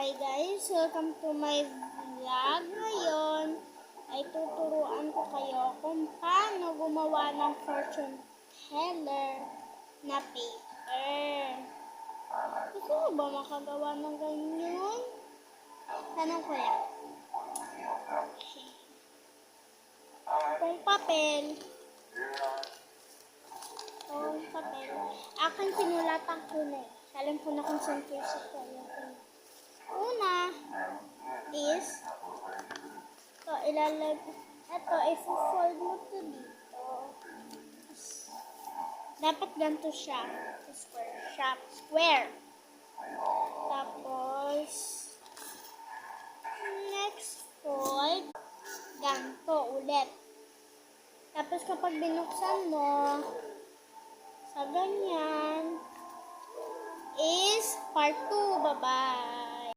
Hi guys, welcome to my vlog. Ngayon ay tuturuan ko kayo kung paano gumawa ng fortune teller na paper. Gusto mo ba makagawa ng ganyan? Tanong ko yan. Okay. Kung papel. Akin sinulatan ko na eh. Alam ko na kung saan ko sa una is ito i-fold mo to dito. Dapat ganito siya. Square. Tapos next fold ganito ulit. Tapos kapag binuksan mo sa ganyan is part 2 baba.